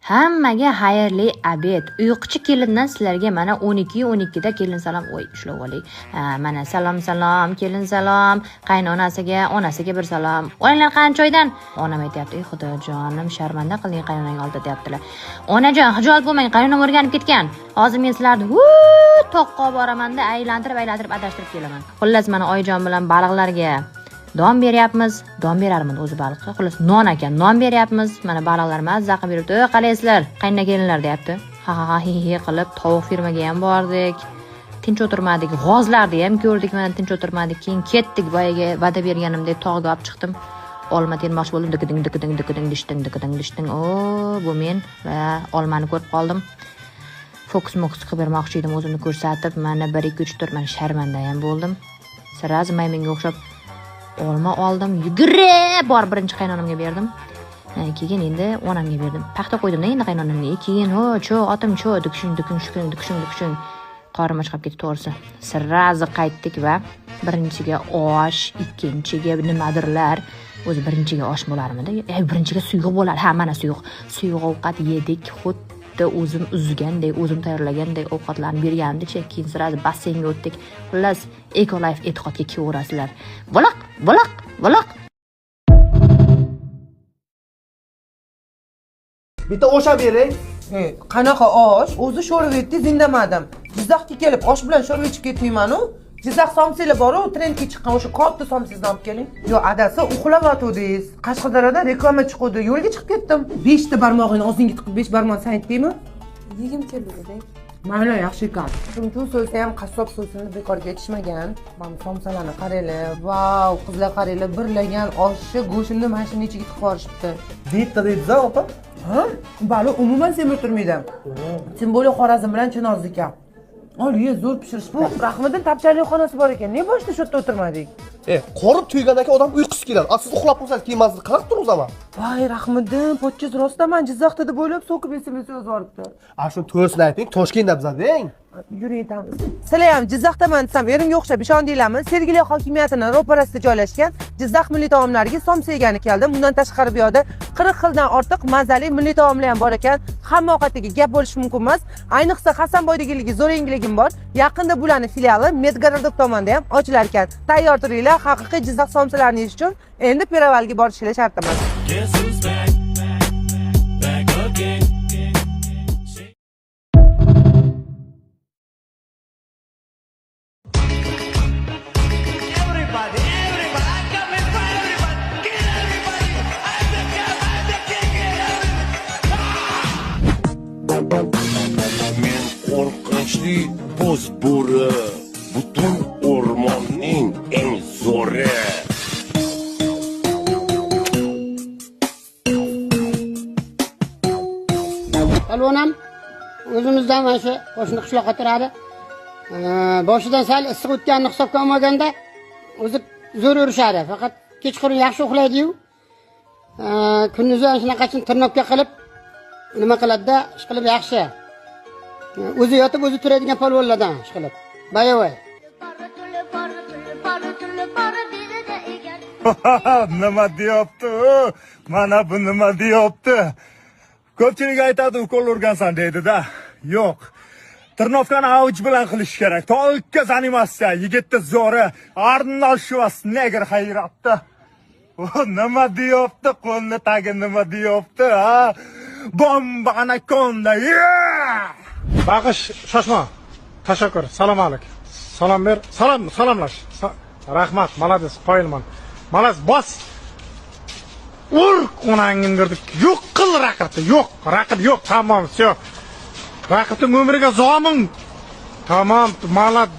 Hammaga xayrli obed. Uyquchi kelindan sizlarga mana 12:12 da kelin salom ushlab oling. Mana salom kelin salom, qaynonasiga, onasiga bir salom. Onalar qanchoydan? Onam aytayapti, xudojonim, sharmanda qiling qaynonang oldida deyaptilar. Onajon, hijolat bo'lmang, qaynonam o'rganib ketgan. Hozir men sizlarni toqqa boraman-da, aylantirib adashtirib kelaman. Xullas mana oyijon bilan baliqlarga don beryapmiz. Don berarmiz o'zi baliqqa. Xullas non ekan, non beryapmiz. Mana baliqlar mazza qilib yuribdi. Qalaysizlar, qayna kelinlar deyapti. Ha qilib tovuq firmaga ham bordik. Tinch o'tirmadik. G'ozlarni ham ko'rdik, mana tinch o'tirmadik. Keyin ketdik, boyaga va'da berganimdek tog'ga olib chiqdim. Olma termoqchi bo'ldim. Dikiding. O, bu men va olmani ko'rib qoldim. Fokus qilib bermoqchi edim, o'zimni ko'rsatib, mana 1 2 3 4 mana sharmanda ham bo'ldim. Sirasi maymunga o'xshab olma oldim, yugurib bor birinchi qaynonamga berdim. Keyin endi onamga berdim. Paxta qo'ydim-da endi qaynonamga. Keyin otim dukshun. Qorim chiqib ketdi to'g'risi. Sirasi qaytdik va birinchiga osh, ikkinchiga nimadirlar. O'zi birinchiga osh bo'larmidi? Birinchiga suyuq bo'lar. Ha, mana suyuq. Suyuq ovqat yedik, xuddi o'zim uzgandek, o'zim tayyorlagandek ovqatlarni berganimda-chi, keyin sirasi basseynga o'tdik. Xullas, Ecolife e'tiqodga kelaverasizlar. Buloq. Bitta o'sha bering. Qanaqa osh? O'zi sho'rib etdi, indamadim. Jizzaxga kelib osh bilan sho'rib ichib ketmayman-u. Jizzax somseli bor-u, trendga chiqqan o'sha katta somsasini olib keling. Yo, adasi uxlayotdingiz. Qashqadaryoda reklama chiqdi. Yo'lga chiqib ketdim. 5 ta barmog'ini og'zingga tiqib 5 barmoq sanaytdingmi? Yegim keldi dedi. Mayli, yaxshi ekan. Chunki so'zda ham qassob so'zini bekorga aytishmagan. Mana somsalarni qaranglar. Vau, qizlar qaranglar, birlagan oshni go'shtini mashina ichiga tiqib yuborishibdi. Dieta deysiz, opa? Ha? Bali umuman semib turmaydi. Sen bo'li Xorazm bilan Chinozniki. Oliye zo'r pishirish. Bu Rahmiddin tapchalik xonasi bor ekan. Ne boshda shu yerda o'tirmadik? Qorib tuygandan keyin odam uyqusi keladi. Siz uxlab qolsangiz kiymangizni qanaqa turibsiz ama? Voy Rahmiddin, pochchez rostman Jizzaxda deb o'ylab so'kib SMS yozib yuboribdi. Shu to'g'risini ayting, Toshkentda bizading. Yuring. Sizlar ham Jizzaxdaman desam, erimga o'xshab ishondinglarmi? Sergeli hokimiyatining ro'parasida joylashgan Jizzax milliy taomlariga somsa yegani keldim. Bundan tashqari bu yoqda 40 xildan ortiq mazali milliy taomlar ham bor ekan. Hamma ovqatiga gap bo'lish mumkin emas. Ayniqsa Hasanboydagiligi zo'r yangiligim bor. Yaqinda bularning filiali Medgarodok tomonda ham ochilar ekan. Tayyor turinglar, haqiqiy Jizzax somsalarini yeyish uchun endi Peravalga borishinglar shart emas. Men qo'rqinchli bo'z bo'ri, butun o'rmonning eng zo'ri. Alvonam o'zimizdan mana shu qo'shni qishloqqa turadi. Boshidan sal issiq o'tganini hisobga olmaganda o'zi zo'r urishadi. Faqat kechqurun yaxshi uxlaydi-yu. Kunduzi shunaqachun tirnoqqa qilib nima qiladi-da, ish qilib yaxshi. O'zi yotib o'zi turadigan polvonlardan ish qilib. Bayavoy. Nima deyapti? Mana bu nima deyapti? Ko'pchilik aytadi, ukol urgansan deydi-da. Yo'q. Tirnovkani avj bilan qilish kerak. To'lqa animasiya, yigitni zo'ri, Arnold Schwarzenegger hayratdi. Nima deyapti? Qo'lni tagi nima deyapti, ha? Bomba anakonda. Baqish, shoshma. Tashakkur. Salom alik. Salom ber. Salomlash. Rahmat, malades, qoyilman. Malades, bos. Ur onangni dirdik. Yo'q qil raqibni. Yo'q, raqib yo'q. Tamom, всё. Raqibning umriga zomin. Tamom, malades.